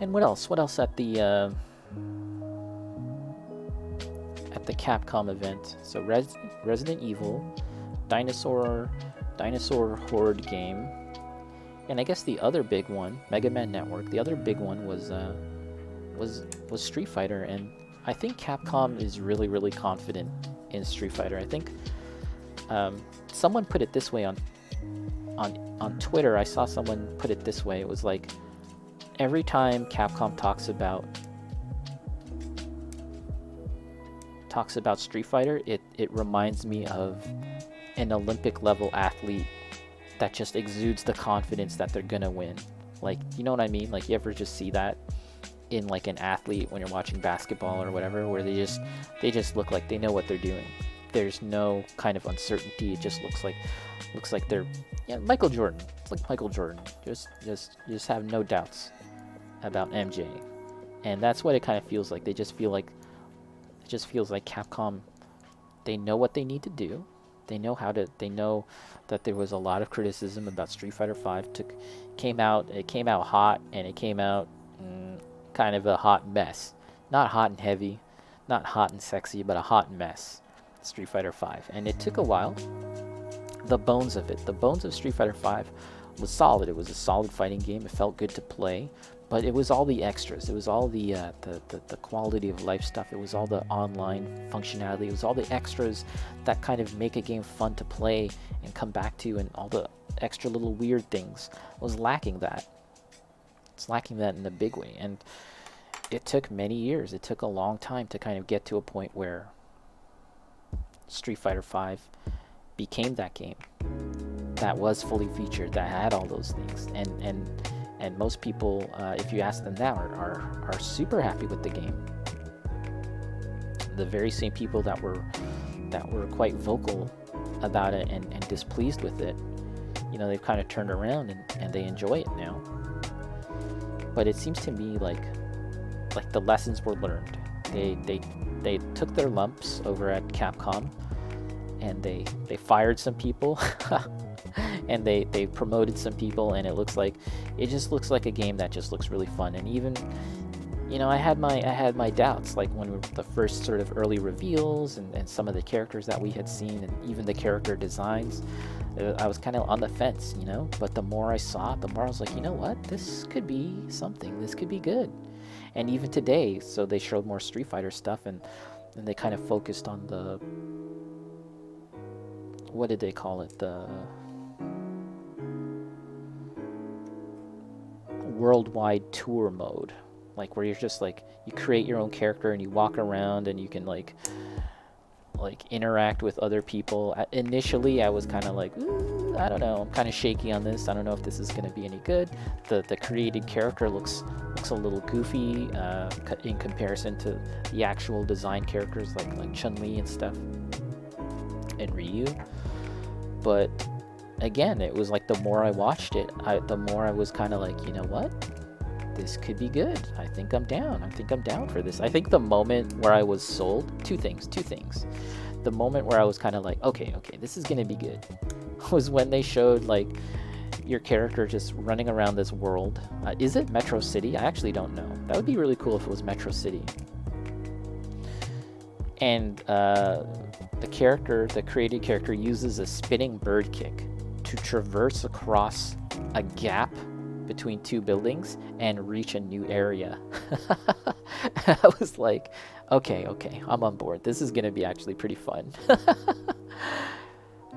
And what else? What else at the Capcom event? So Resident Evil, dinosaur dinosaur horde game, and I guess the other big one, Mega Man Network. The other big one was Street Fighter, and I think Capcom is really confident in Street Fighter. I think someone put it this way on Twitter. I saw someone put it this way. It was like every time Capcom talks about Street Fighter, it reminds me of an Olympic level athlete that just exudes the confidence that they're gonna win. Like, you know what I mean? Like, you ever just see that in like an athlete when you're watching basketball or whatever, where they just look like they know what they're doing. There's no kind of uncertainty. It just looks like they're, yeah, Michael Jordan. It's like Michael Jordan. Just have no doubts about MJ, and that's what it kind of feels like. They just feel like it just feels like Capcom. They know what they need to do. They know that there was a lot of criticism about Street Fighter V. It came out hot, and it came out kind of a hot mess. Not hot and heavy, not hot and sexy, but a hot mess. Street Fighter V. And it took a while. The bones of Street Fighter V was solid. It was a solid fighting game. It felt good to play. But it was all the extras. It was all the quality of life stuff. It was all the online functionality. It was all the extras that kind of make a game fun to play and come back to, and all the extra little weird things. It was lacking that. It's lacking that in a big way. And it took many years. It took a long time to kind of get to a point where Street Fighter V became that game that was fully featured, that had all those things. And most people, if you ask them now, are super happy with the game. The very same people that were quite vocal about it and displeased with it, you know, they've kind of turned around and they enjoy it now. But it seems to me like the lessons were learned. They took their lumps over at Capcom, and they fired some people. And they promoted some people, and it just looks like a game that just looks really fun. And even, you know, I had my doubts, like when the first sort of early reveals and some of the characters that we had seen, and even the character designs, I was kind of on the fence, you know. But the more I saw it, the more I was like, you know what, this could be something. This could be good. And even today, so they showed more Street Fighter stuff, and they kind of focused on the, what did they call it, the worldwide tour mode, like where you're just like, you create your own character and you walk around and you can like interact with other people. Initially I was kind of like, I don't know, I'm kind of shaky on this. I don't know if this is going to be any good. The created character looks a little goofy in comparison to the actual design characters like Chun-Li and stuff, and Ryu. But again, it was like the more I watched it, the more I was kind of like, you know what? This could be good. I think I'm down. I think I'm down for this. I think the moment where I was sold, two things. The moment where I was kind of like, okay, this is going to be good, was when they showed like your character just running around this world. Is it Metro City? I actually don't know. That would be really cool if it was Metro City. And the created character uses a spinning bird kick to traverse across a gap between two buildings and reach a new area. I was like, okay, I'm on board. This is going to be actually pretty fun.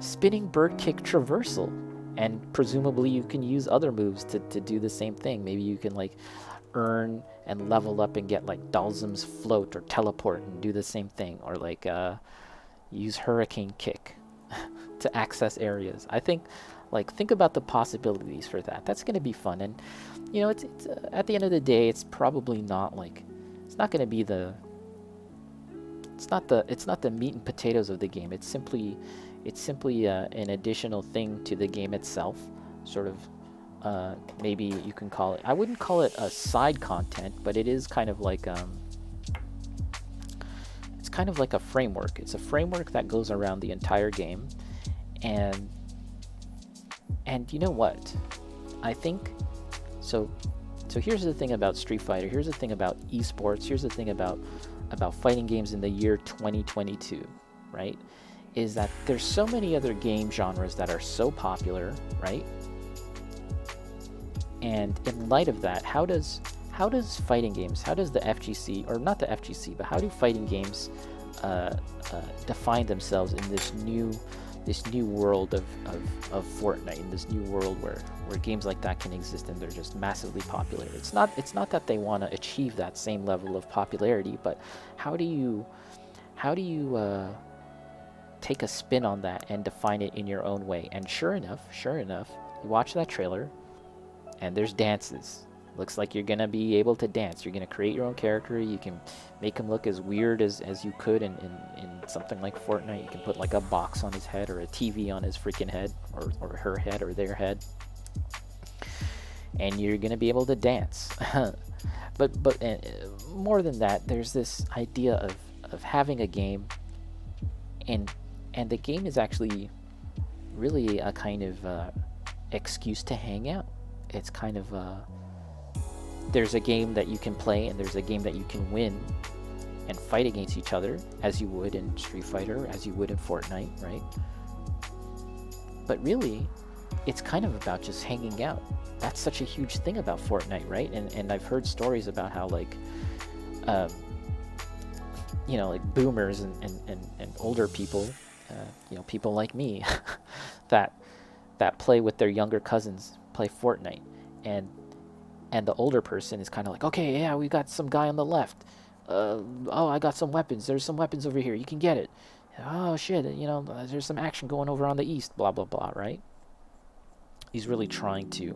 Spinning bird kick traversal. And presumably you can use other moves to do the same thing. Maybe you can like earn and level up and get like Dalzum's float or teleport and do the same thing. Or like use hurricane kick to access areas. I think about the possibilities for that. That's going to be fun. And you know, it's at the end of the day, it's probably not like, it's not going to be it's not the meat and potatoes of the game. It's simply an additional thing to the game itself, sort of. Maybe you can call it, I wouldn't call it a side content, but it is kind of like it's kind of like a framework. It's a framework that goes around the entire game. And you know what? I think so So here's the thing about Street Fighter. Here's the thing about esports. Here's the thing about fighting games in the year 2022, right? Is that there's so many other game genres that are so popular, right? And in light of that, how does fighting games, how does the FGC, or not the FGC, but how do fighting games define themselves in this new world of Fortnite, in this new world where games like that can exist and they're just massively popular? It's not that they want to achieve that same level of popularity, but how do you take a spin on that and define it in your own way? And sure enough, you watch that trailer, and there's dances. Looks like you're gonna be able to dance. You're gonna create your own character. You can make him look as weird as you could in something like Fortnite. You can put like a box on his head or a TV on his freaking head, or her head or their head, and you're gonna be able to dance. but more than that, there's this idea of having a game, and the game is actually really a kind of excuse to hang out. It's kind of there's a game that you can play, and there's a game that you can win and fight against each other, as you would in Street Fighter, as you would in Fortnite, right? But really, it's kind of about just hanging out. That's such a huge thing about Fortnite, right? And I've heard stories about how, like, like boomers and older people, people like me, that play with their younger cousins, play Fortnite, and the older person is kind of like, okay, yeah, we got some guy on the left. Oh, I got some weapons. There's some weapons over here. You can get it. Oh shit, there's some action going over on the east. Blah blah blah. Right? He's really trying to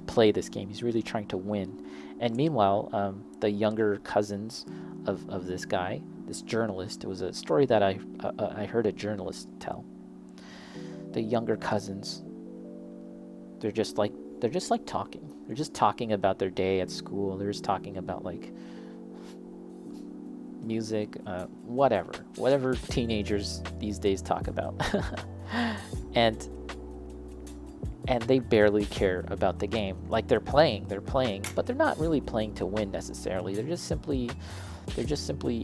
play this game. He's really trying to win. And meanwhile, the younger cousins of this guy, this journalist, it was a story that I heard a journalist tell. The younger cousins, they're just like talking. They're just talking about their day at school. They're just talking about like music, whatever teenagers these days talk about. and they barely care about the game. Like they're playing, but they're not really playing to win necessarily. They're just simply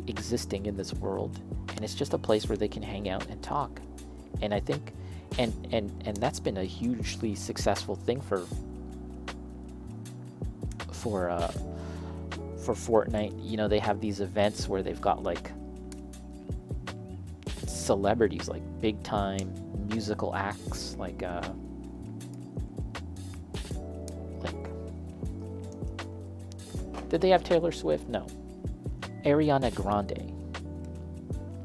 existing in this world, and it's just a place where they can hang out and talk. And I think and that's been a hugely successful thing for Fortnite. They have these events where they've got like celebrities, like big time musical acts, like did they have Taylor Swift? No. Ariana Grande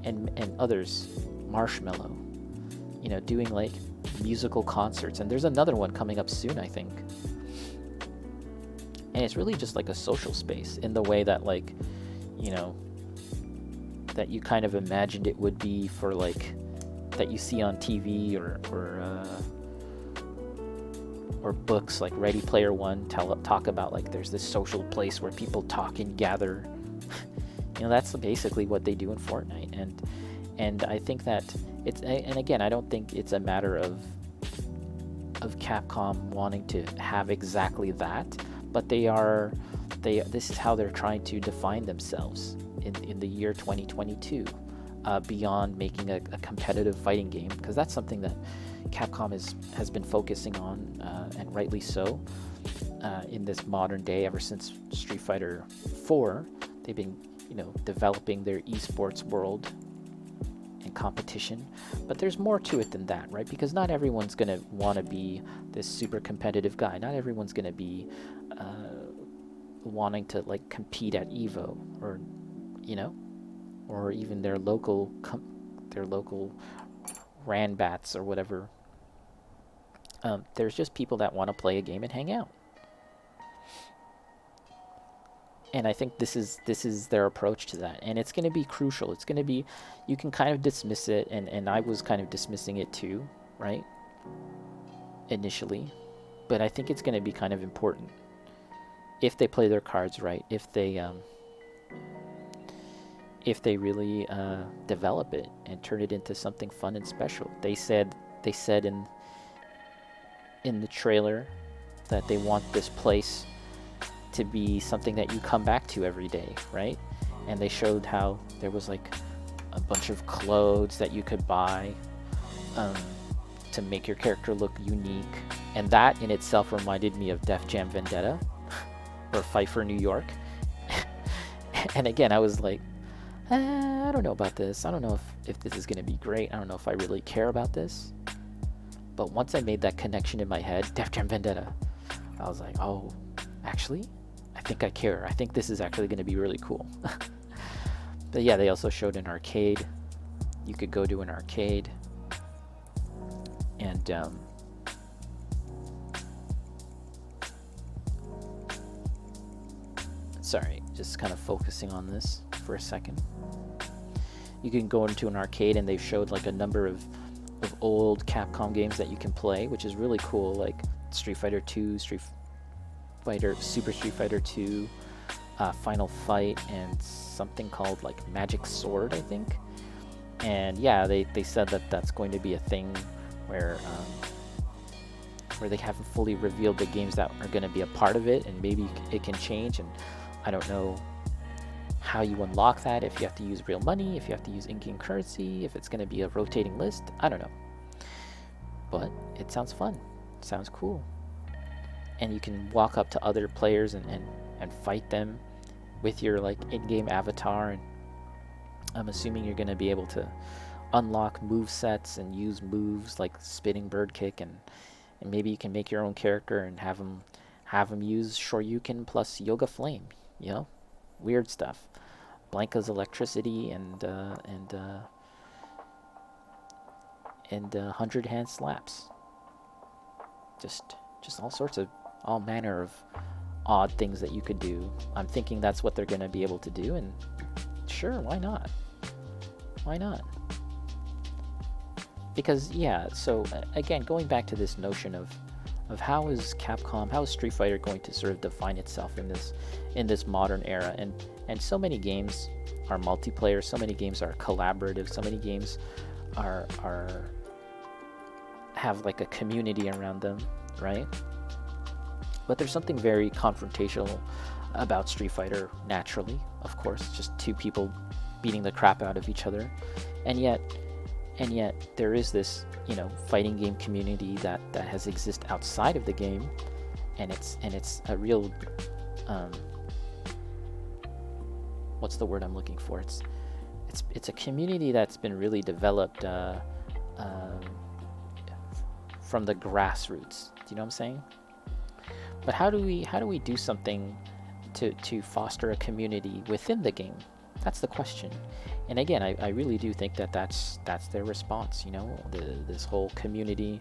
and others, Marshmello, doing like musical concerts. And there's another one coming up soon, I think. And it's really just like a social space in the way that, like, that you kind of imagined it would be for, like, that you see on TV or books like Ready Player One talk about, like, there's this social place where people talk and gather. That's basically what they do in Fortnite. And I think that and again, I don't think it's a matter of Capcom wanting to have exactly that, but this is how they're trying to define themselves in the year 2022, beyond making a competitive fighting game, because that's something that Capcom has been focusing on, and rightly so, in this modern day. Ever since Street Fighter 4, they've been developing their esports world and competition. But there's more to it than that, right? Because not everyone's going to want to be this super competitive guy. Not everyone's going to be wanting to like compete at Evo, or or even their local Ranbats or whatever. There's just people that want to play a game and hang out. And I think this is their approach to that, and it's going to be crucial. It's going to be, you can kind of dismiss it, and I was kind of dismissing it too, right? Initially, but I think it's going to be kind of important if they play their cards right, if they really develop it and turn it into something fun and special. They said in the trailer that they want this place to be something that you come back to every day, right? And they showed how there was like a bunch of clothes that you could buy um, to make your character look unique, and that in itself reminded me of Def Jam Vendetta or Fight for New York. And again, I was like, I don't know about this. I don't know if this is going to be great. I don't know if I really care about this. But once I made that connection in my head, Def Jam Vendetta, I was like, oh, actually, I think I care. I think this is actually going to be really cool. But yeah, they also showed an arcade. You could go to an arcade and sorry, just kind of focusing on this for a second. You can go into an arcade and they've showed like a number of old Capcom games that you can play, which is really cool, like Street Fighter 2, Super Street Fighter 2, Final Fight, and something called like Magic Sword, I think. And yeah, they said that that's going to be a thing where they haven't fully revealed the games that are going to be a part of it, and maybe it can change. And I don't know how you unlock that, if you have to use real money, if you have to use in-game currency, if it's going to be a rotating list. I don't know. But it sounds fun. It sounds cool. And you can walk up to other players and fight them with your like in-game avatar, and I'm assuming you're going to be able to unlock move sets and use moves like spinning bird kick, and maybe you can make your own character and have them use Shoryuken plus Yoga Flame, you know, weird stuff. Blanca's electricity and 100 hand slaps. Just all manner of odd things that you could do. I'm thinking that's what they're going to be able to do, and sure, why not? Why not? Because yeah, so again, going back to this notion of how is Street Fighter going to sort of define itself in this modern era, and so many games are multiplayer, so many games are collaborative, so many games are have like a community around them, right? But there's something very confrontational about Street Fighter, naturally, of course, just two people beating the crap out of each other, and yet there is this, you know, fighting game community that has existed outside of the game, and it's a real what's the word I'm looking for? It's a community that's been really developed from the grassroots. Do you know what I'm saying? But how do we do something to foster a community within the game? That's the question. And again, I really do think that's their response, you know, this whole community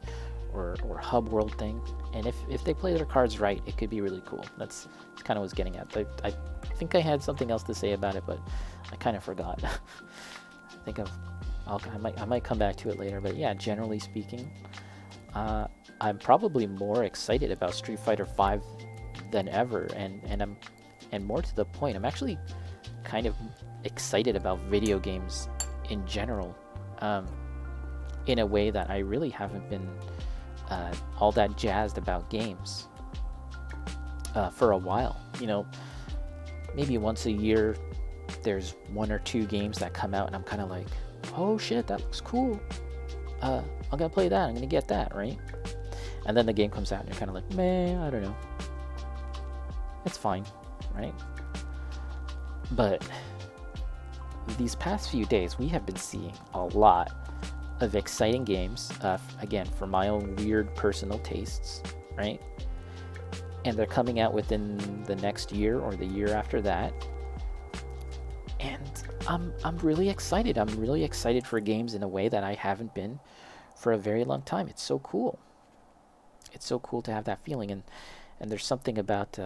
or hub world thing. And if they play their cards right, it could be really cool. That's kind of what I was getting at. I think I had something else to say about it, but I kind of forgot. I think I might come back to it later. But yeah, generally speaking, I'm probably more excited about Street Fighter V than ever, and more to the point, I'm actually kind of excited about video games in general, in a way that I really haven't been all that jazzed about games for a while. You know, maybe once a year there's one or two games that come out and I'm kind of like, oh shit, that looks cool, I'm gonna play that, I'm gonna get that, right? And then the game comes out and you're kind of like, man, I don't know, it's fine, right? But these past few days, we have been seeing a lot of exciting games, again, for my own weird personal tastes, right? And they're coming out within the next year or the year after that. And I'm really excited. I'm really excited for games in a way that I haven't been for a very long time. It's so cool. It's so cool to have that feeling. And there's something about,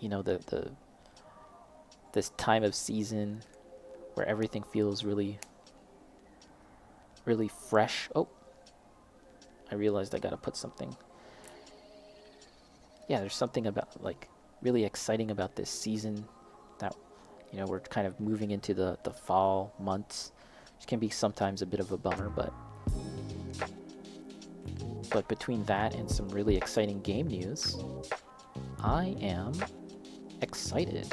you know, this time of season where everything feels really, really fresh. Oh, I realized I gotta put something. Yeah, there's something about, like, really exciting about this season that, you know, we're kind of moving into the fall months, which can be sometimes a bit of a bummer, but between that and some really exciting game news, I am excited.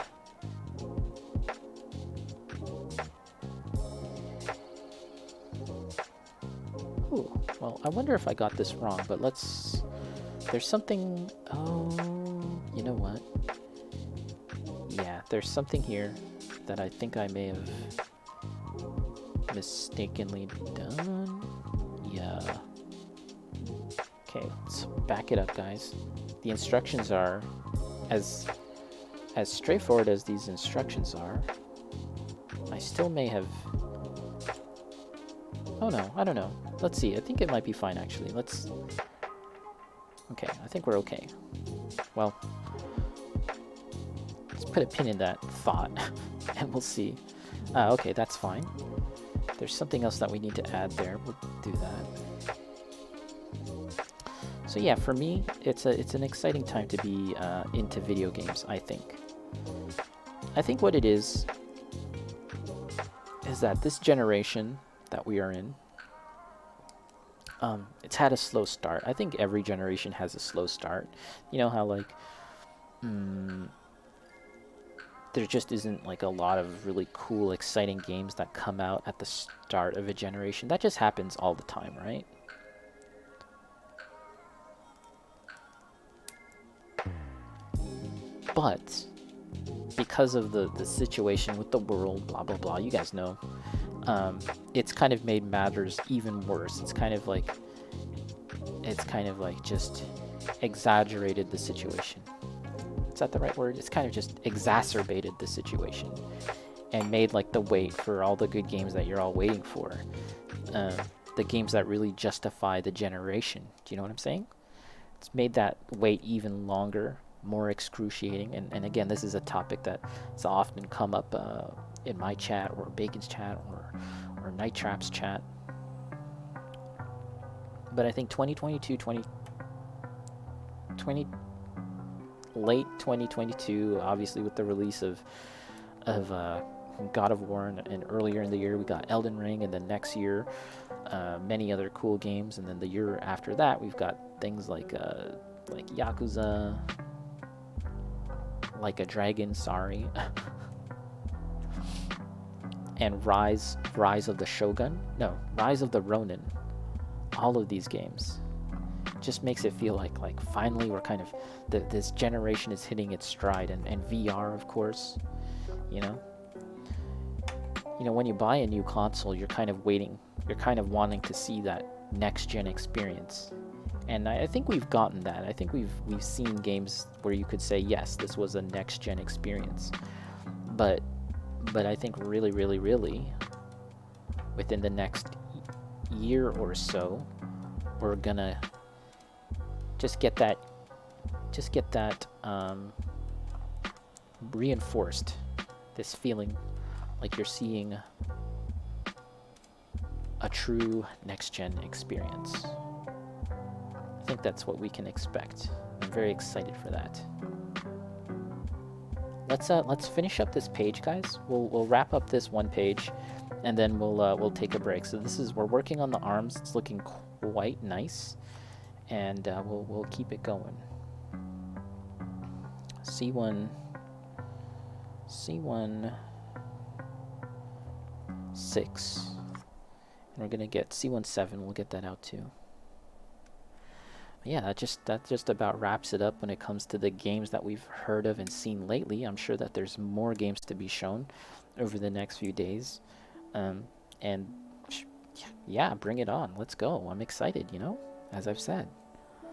Ooh, well, I wonder if I got this wrong, but let's... There's something... Oh, you know what? Yeah, there's something here that I think I may have mistakenly done. Yeah. Okay, let's back it up, guys. The instructions are as straightforward as these instructions are. I still may have... Oh no, I don't know. Let's see. I think it might be fine, actually. Let's... Okay, I think we're okay. Well, let's put a pin in that thought, and we'll see. Okay, that's fine. There's something else that we need to add there. We'll do that. So yeah, for me, it's an exciting time to be into video games, I think. I think what it is that this generation that we are in, it's had a slow start. I think every generation has a slow start. You know how, like, there just isn't, like, a lot of really cool, exciting games that come out at the start of a generation. That just happens all the time, right? But because of the situation with the world, blah, blah, blah, you guys know, it's kind of made matters even worse. It's kind of like just exaggerated the situation. Is that the right word? It's kind of just exacerbated the situation and made, like, the wait for all the good games that you're all waiting for. The games that really justify the generation. Do you know what I'm saying? It's made that wait even longer, more excruciating. And again, this is a topic that's often come up in my chat, or Bacon's chat, or Night Trap's chat. But I think 2022, late 2022, obviously with the release of God of War, and earlier in the year we got Elden Ring, and then next year many other cool games, and then the year after that we've got things like Yakuza, Like a Dragon, sorry, and Rise of the Shogun, no, Rise of the Ronin. All of these games just makes it feel like finally we're kind of this generation is hitting its stride, and VR, of course. You know, when you buy a new console, you're kind of waiting, you're kind of wanting to see that next gen experience, and I think we've gotten that. I think we've seen games where you could say, yes, this was a next gen experience, but I think really within the next year or so, we're gonna just get that reinforced, this feeling like you're seeing a true next-gen experience. I think that's what we can expect. I'm very excited for that. Let's finish up this page, guys. We'll wrap up this one page, and then we'll take a break. So we're working on the arms. It's looking quite nice, and we'll keep it going. C1 6, and we're gonna get C1 7. We'll get that out too. Yeah, that just about wraps it up when it comes to the games that we've heard of and seen lately. I'm sure that there's more games to be shown over the next few days, and yeah, bring it on. Let's go. I'm excited, as I've said.